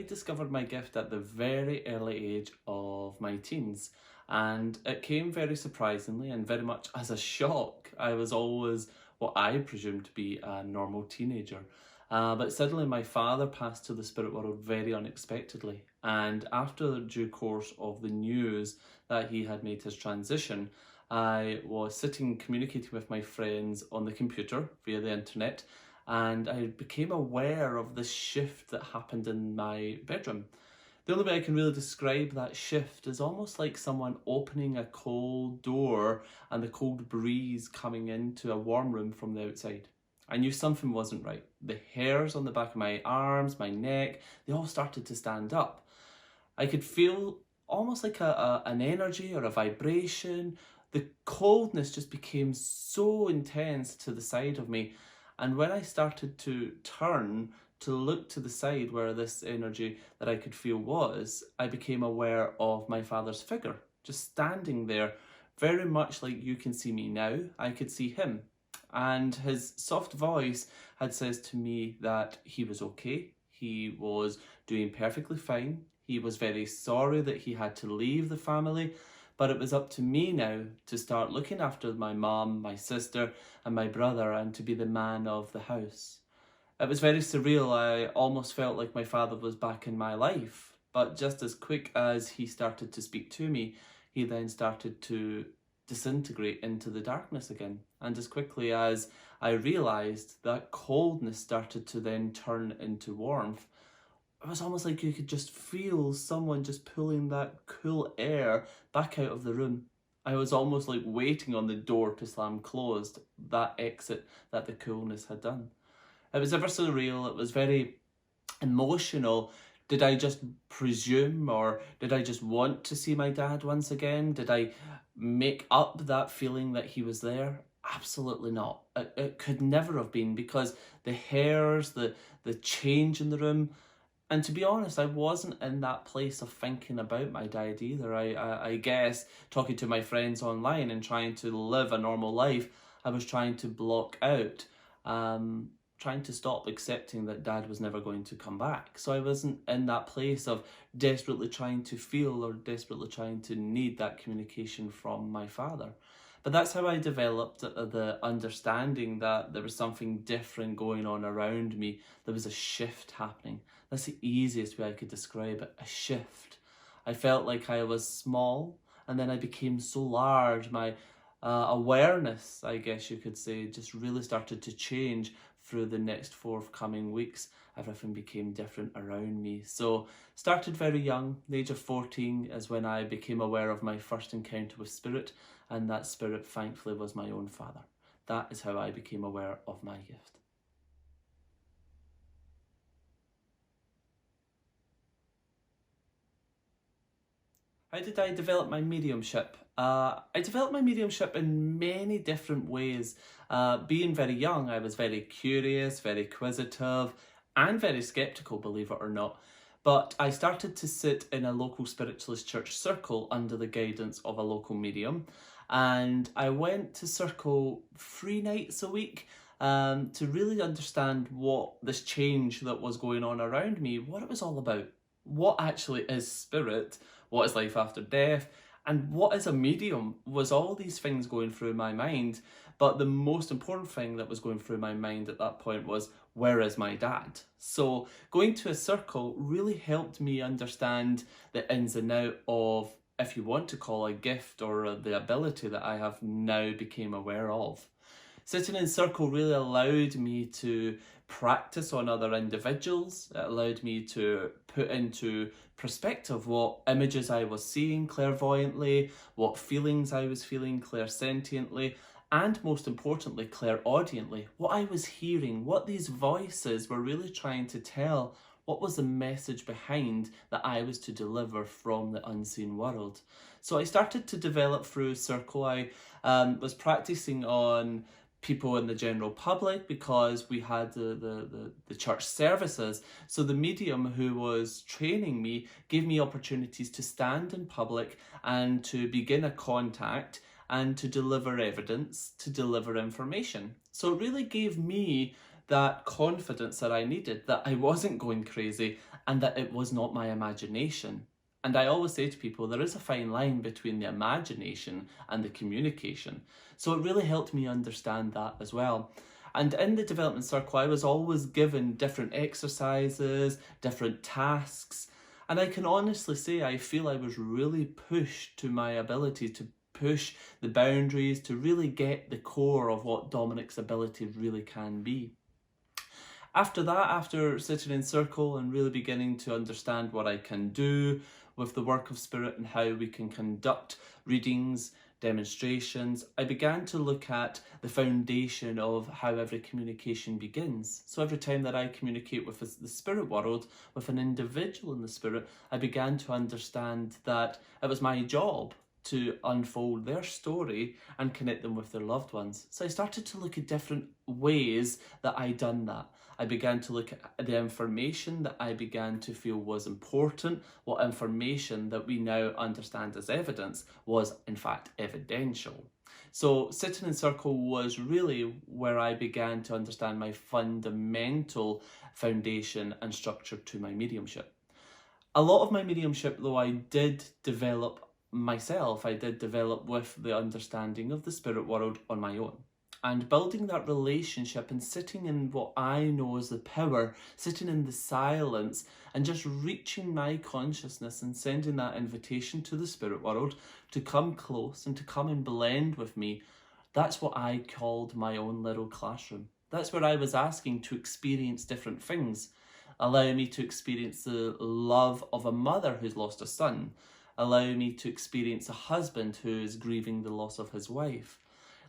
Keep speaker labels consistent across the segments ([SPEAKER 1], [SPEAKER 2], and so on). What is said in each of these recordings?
[SPEAKER 1] discovered my gift at the very early age of my teens, and it came very surprisingly and very much as a shock. I was always what I presumed to be a normal teenager. But suddenly my father passed to the spirit world very unexpectedly. And after the due course of the news that he had made his transition, I was sitting communicating with my friends on the computer via the internet, and I became aware of this shift that happened in my bedroom. The only way I can really describe that shift is almost like someone opening a cold door and the cold breeze coming into a warm room from the outside. I knew something wasn't right. The hairs on the back of my arms, my neck, they all started to stand up. I could feel almost like an energy or a vibration. The coldness just became so intense to the side of me. And when I started to turn to look to the side where this energy that I could feel was, I became aware of my father's figure, just standing there, very much like you can see me now. I could see him. And his soft voice had said to me that he was okay. He was doing perfectly fine. He was very sorry that he had to leave the family, but it was up to me now to start looking after my mom, my sister, and my brother, and to be the man of the house. It was very surreal. I almost felt like my father was back in my life, but just as quick as he started to speak to me, he then started to disintegrate into the darkness again. And as quickly as I realised, that coldness started to then turn into warmth. It was almost like you could just feel someone just pulling that cool air back out of the room. I was almost like waiting on the door to slam closed, that exit that the coolness had done. It was ever so real. It was very emotional. Did I just presume, or did I just want to see my dad once again? Did I make up that feeling that he was there? Absolutely not. It could never have been, because the hairs, the change in the room, and to be honest, I wasn't in that place of thinking about my dad either. I guess talking to my friends online and trying to live a normal life, I was trying to block out, trying to stop accepting that dad was never going to come back. So I wasn't in that place of desperately trying to feel or desperately trying to need that communication from my father. But that's how I developed the understanding that there was something different going on around me. There was a shift happening. That's the easiest way I could describe it, a shift. I felt like I was small, and then I became so large. My awareness, I guess you could say, just really started to change through the next forthcoming weeks. Everything became different around me. So started very young. The age of 14 is when I became aware of my first encounter with spirit, and that spirit thankfully was my own father. That is how I became aware of my gift. How did I develop my mediumship? I developed my mediumship in many different ways. Being very young, I was very curious, very inquisitive, and very skeptical, believe it or not. But I started to sit in a local spiritualist church circle under the guidance of a local medium. And I went to circle 3 nights a week to really understand what this change that was going on around me, what it was all about. What actually is spirit? What is life after death? And what is a medium? Was all these things going through my mind? But the most important thing that was going through my mind at that point was, where is my dad? So going to a circle really helped me understand the ins and out of, if you want to call a gift or the ability that I have now became aware of. Sitting in circle really allowed me to practice on other individuals. It allowed me to put into perspective what images I was seeing clairvoyantly, what feelings I was feeling clairsentiently, and most importantly, clairaudiently, what I was hearing, what these voices were really trying to tell. What was the message behind that I was to deliver from the unseen world? So I started to develop through circle. I was practicing on people in the general public because we had the church services. So the medium who was training me gave me opportunities to stand in public and to begin a contact and to deliver evidence, to deliver information. So it really gave me that confidence that I needed, that I wasn't going crazy and that it was not my imagination. And I always say to people, there is a fine line between the imagination and the communication. So it really helped me understand that as well. And in the development circle, I was always given different exercises, different tasks. And I can honestly say, I feel I was really pushed to my ability to push the boundaries, to really get the core of what Dominic's ability really can be. After that, after sitting in circle and really beginning to understand what I can do with the work of spirit and how we can conduct readings, demonstrations, I began to look at the foundation of how every communication begins. So every time that I communicate with the spirit world, with an individual in the spirit, I began to understand that it was my job to unfold their story and connect them with their loved ones. So I started to look at different ways that I done that. I began to look at the information that I began to feel was important, what information that we now understand as evidence was in fact evidential. So sitting in circle was really where I began to understand my fundamental foundation and structure to my mediumship. A lot of my mediumship, though, I did develop myself. I did develop with the understanding of the spirit world on my own. And building that relationship and sitting in what I know as the power, sitting in the silence and just reaching my consciousness and sending that invitation to the spirit world to come close and to come and blend with me, that's what I called my own little classroom. That's where I was asking to experience different things, allowing me to experience the love of a mother who's lost a son, allowing me to experience a husband who is grieving the loss of his wife.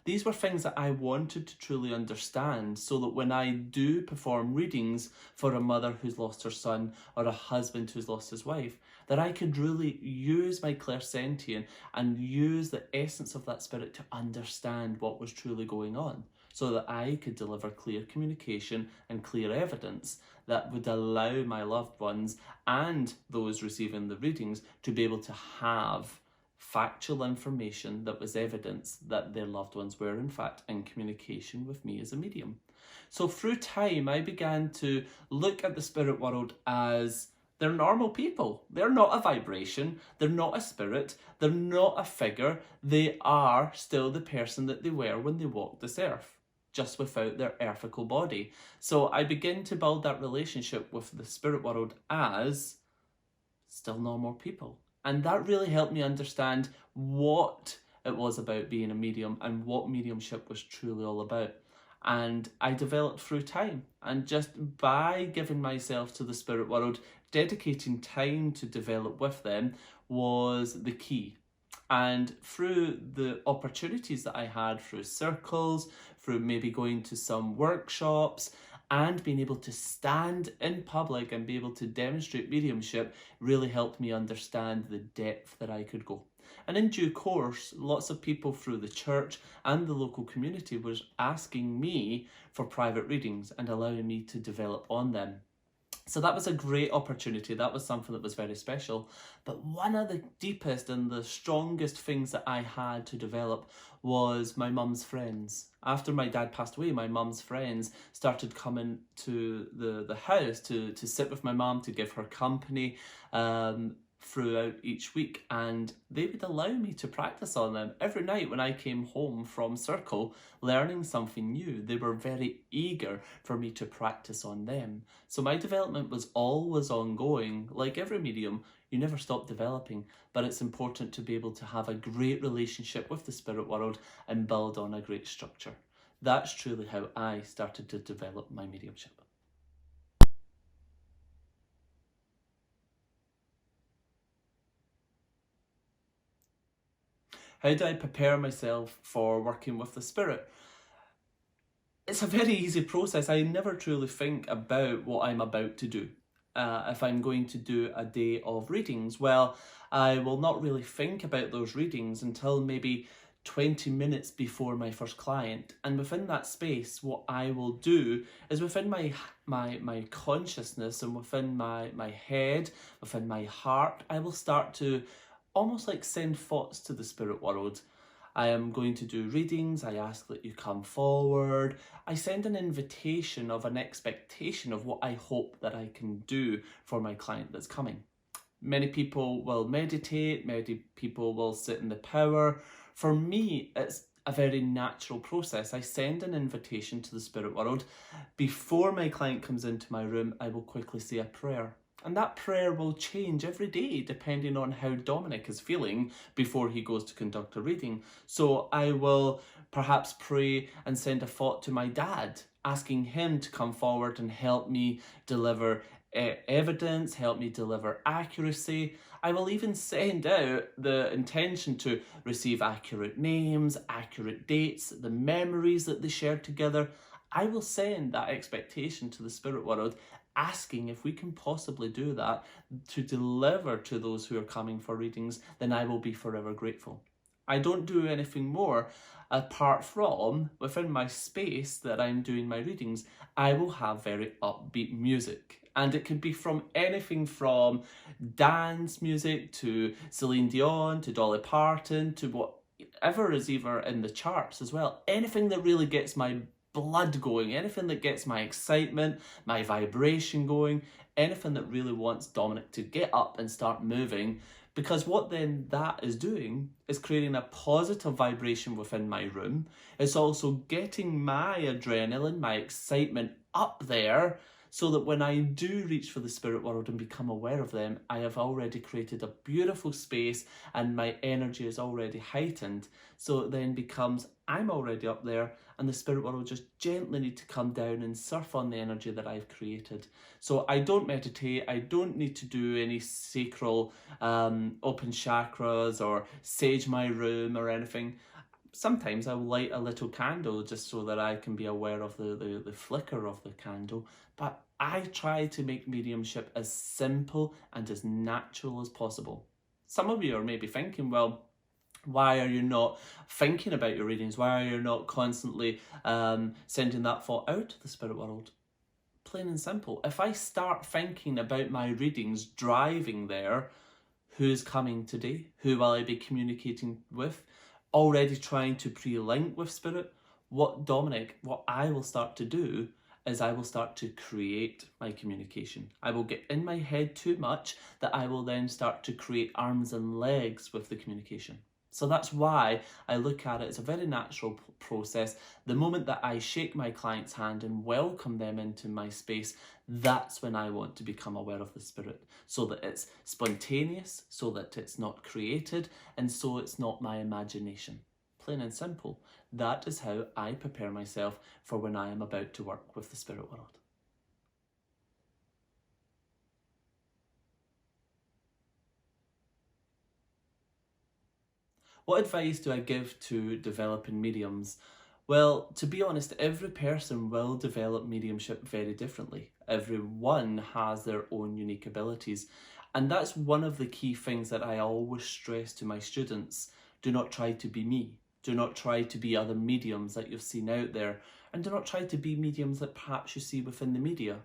[SPEAKER 1] These were things that I wanted to truly understand so that when I do perform readings for a mother who's lost her son or a husband who's lost his wife, that I could really use my clairsentient and use the essence of that spirit to understand what was truly going on, so that I could deliver clear communication and clear evidence that would allow my loved ones and those receiving the readings to be able to have factual information that was evidence that their loved ones were in fact in communication with me as a medium. So through time, I began to look at the spirit world as they're normal people. They're not a vibration, they're not a spirit, they're not a figure, they are still the person that they were when they walked this earth, just without their earthly body. So I begin to build that relationship with the spirit world as still normal people. And that really helped me understand what it was about being a medium and what mediumship was truly all about. And I developed through time. And just by giving myself to the spirit world, dedicating time to develop with them was the key. And through the opportunities that I had through circles, through maybe going to some workshops, and being able to stand in public and be able to demonstrate mediumship really helped me understand the depth that I could go. And in due course, lots of people through the church and the local community was asking me for private readings and allowing me to develop on them. So that was a great opportunity. That was something that was very special. But one of the deepest and the strongest things that I had to develop was my mum's friends. After my dad passed away, my mum's friends started coming to the house to sit with my mum, to give her company throughout each week, and they would allow me to practice on them. Every night when I came home from circle learning something new, they were very eager for me to practice on them. So my development was always ongoing. Like every medium, you never stop developing, but it's important to be able to have a great relationship with the spirit world and build on a great structure. That's truly how I started to develop my mediumship. How do I prepare myself for working with the spirit? It's a very easy process. I never truly think about what I'm about to do. If I'm going to do a day of readings, well, I will not really think about those readings until maybe 20 minutes before my first client. And within that space, what I will do is within my consciousness and within my head, within my heart, I will start to almost like send thoughts to the spirit world. I am going to do readings. I ask that you come forward. I send an invitation of an expectation of what I hope that I can do for my client that's coming. Many people will meditate, many people will sit in the power. For me, it's a very natural process. I send an invitation to the spirit world. Before my client comes into my room, I will quickly say a prayer. And that prayer will change every day depending on how Dominic is feeling before he goes to conduct a reading. So I will perhaps pray and send a thought to my dad, asking him to come forward and help me deliver evidence, help me deliver accuracy. I will even send out the intention to receive accurate names, accurate dates, the memories that they shared together. I will send that expectation to the spirit world, asking if we can possibly do that to deliver to those who are coming for readings. Then I will be forever grateful. I don't do anything more apart from within my space that I'm doing my readings. I will have very upbeat music. And it could be from anything from dance music to Celine Dion to Dolly Parton to whatever is either in the charts as well. Anything that really gets my blood going, anything that gets my excitement, my vibration going, anything that really wants Dominic to get up and start moving. Because what then that is doing is creating a positive vibration within my room. It's also getting my adrenaline, my excitement up there, so that when I do reach for the spirit world and become aware of them, I have already created a beautiful space and my energy is already heightened. So it then becomes, I'm already up there and the spirit world will just gently need to come down and surf on the energy that I've created. So I don't meditate, I don't need to do any sacral open chakras or sage my room or anything. Sometimes I will light a little candle just so that I can be aware of the flicker of the candle. But I try to make mediumship as simple and as natural as possible. Some of you are maybe thinking, well, why are you not thinking about your readings? Why are you not constantly sending that thought out to the spirit world? Plain and simple. If I start thinking about my readings driving there, who's coming today? Who will I be communicating with? Already trying to pre-link with spirit, what I will start to do is I will start to create my communication. I will get in my head too much that I will then start to create arms and legs with the communication. So that's why I look at it as a very natural process. The moment that I shake my client's hand and welcome them into my space, that's when I want to become aware of the spirit, so that it's spontaneous, so that it's not created, and so it's not my imagination. Plain and simple. That is how I prepare myself for when I am about to work with the spirit world. What advice do I give to developing mediums? Well, to be honest, every person will develop mediumship very differently. Everyone has their own unique abilities. And that's one of the key things that I always stress to my students. Do not try to be me. Do not try to be other mediums that you've seen out there. And do not try to be mediums that perhaps you see within the media.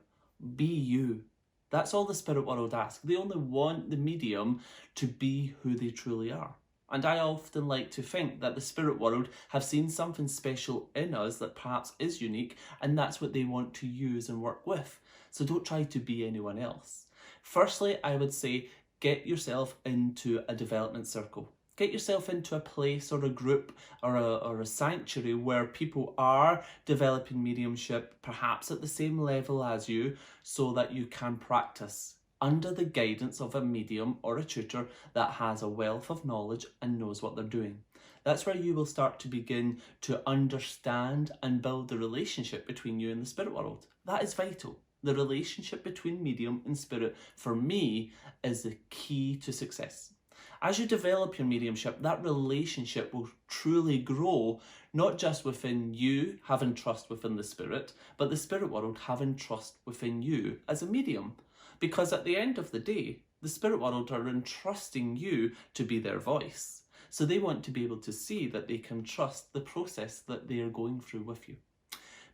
[SPEAKER 1] Be you. That's all the spirit world asks. They only want the medium to be who they truly are. And I often like to think that the spirit world have seen something special in us that perhaps is unique, and that's what they want to use and work with. So don't try to be anyone else. Firstly, I would say get yourself into a development circle. Get yourself into a place or a group or a sanctuary where people are developing mediumship, perhaps at the same level as you, so that you can practice under the guidance of a medium or a tutor that has a wealth of knowledge and knows what they're doing. That's where you will start to begin to understand and build the relationship between you and the spirit world. That is vital. The relationship between medium and spirit, for me, is the key to success. As you develop your mediumship, that relationship will truly grow, not just within you having trust within the spirit, but the spirit world having trust within you as a medium. Because at the end of the day, the spirit world are entrusting you to be their voice. So they want to be able to see that they can trust the process that they are going through with you.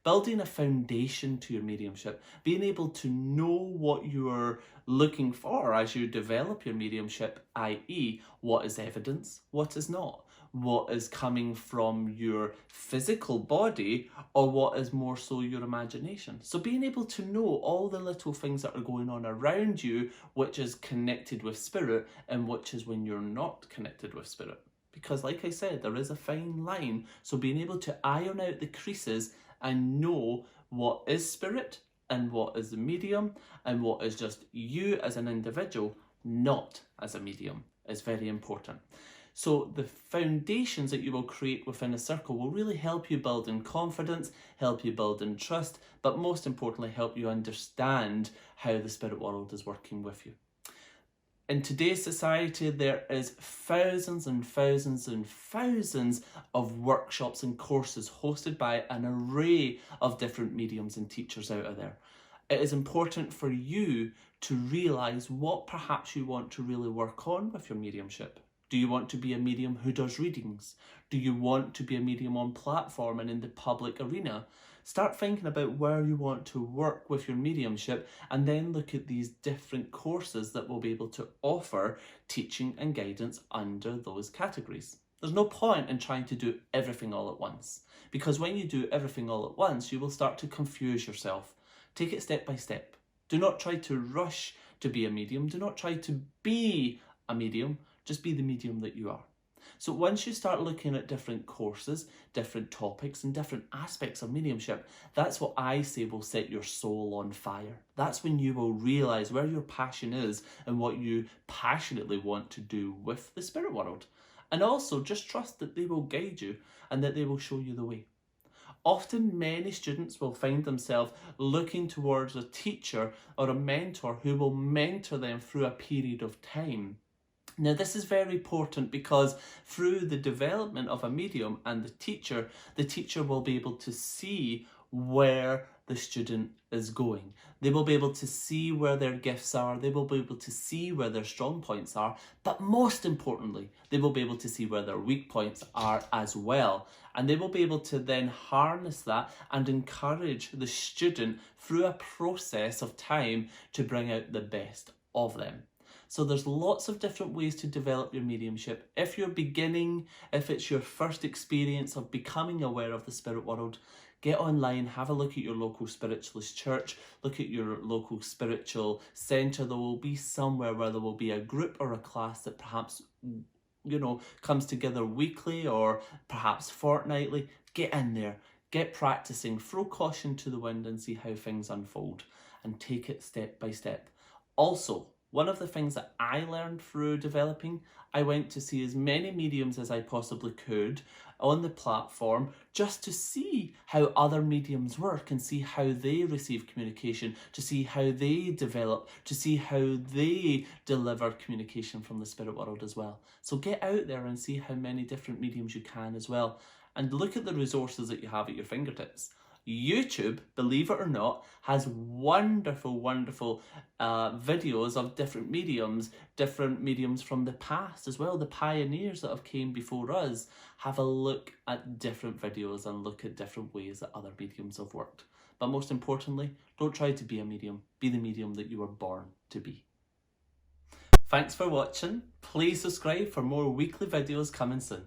[SPEAKER 1] building a foundation to your mediumship, being able to know what you're looking for as you develop your mediumship, i.e. what is evidence, what is not, what is coming from your physical body, or what is more so your imagination. So being able to know all the little things that are going on around you, which is connected with spirit and which is when you're not connected with spirit. Because like I said, there is a fine line. So being able to iron out the creases and know what is spirit and what is the medium and what is just you as an individual, not as a medium, is very important. So the foundations that you will create within a circle will really help you build in confidence, help you build in trust, but most importantly, help you understand how the spirit world is working with you. In today's society, there is thousands and thousands and thousands of workshops and courses hosted by an array of different mediums and teachers out there. It is important for you to realise what perhaps you want to really work on with your mediumship. Do you want to be a medium who does readings? Do you want to be a medium on platform and in the public arena? Start thinking about where you want to work with your mediumship, and then look at these different courses that will be able to offer teaching and guidance under those categories. There's no point in trying to do everything all at once, because when you do everything all at once, you will start to confuse yourself. Take it step by step. Do not try to rush to be a medium. Do not try to be a medium. Just be the medium that you are. So once you start looking at different courses, different topics and different aspects of mediumship, that's what I say will set your soul on fire. That's when you will realise where your passion is and what you passionately want to do with the spirit world. And also just trust that they will guide you and that they will show you the way. Often many students will find themselves looking towards a teacher or a mentor who will mentor them through a period of time. Now this is very important because through the development of a medium and the teacher will be able to see where the student is going. They will be able to see where their gifts are, they will be able to see where their strong points are, but most importantly, they will be able to see where their weak points are as well. And they will be able to then harness that and encourage the student through a process of time to bring out the best of them. So there's lots of different ways to develop your mediumship. If you're beginning, if it's your first experience of becoming aware of the spirit world, get online, have a look at your local spiritualist church, look at your local spiritual centre. There will be somewhere where there will be a group or a class that perhaps, comes together weekly or perhaps fortnightly. Get in there, get practicing, throw caution to the wind and see how things unfold and take it step by step. Also, one of the things that I learned through developing, I went to see as many mediums as I possibly could on the platform just to see how other mediums work and see how they receive communication, to see how they develop, to see how they deliver communication from the spirit world as well. So get out there and see how many different mediums you can as well. And look at the resources that you have at your fingertips. YouTube, believe it or not, has wonderful videos of different mediums from the past as well. The pioneers that have came before us. Have a look at different videos and look at different ways that other mediums have worked. But most importantly, don't try to be a medium. Be the medium that you were born to be. Thanks for watching. Please subscribe for more weekly videos coming soon.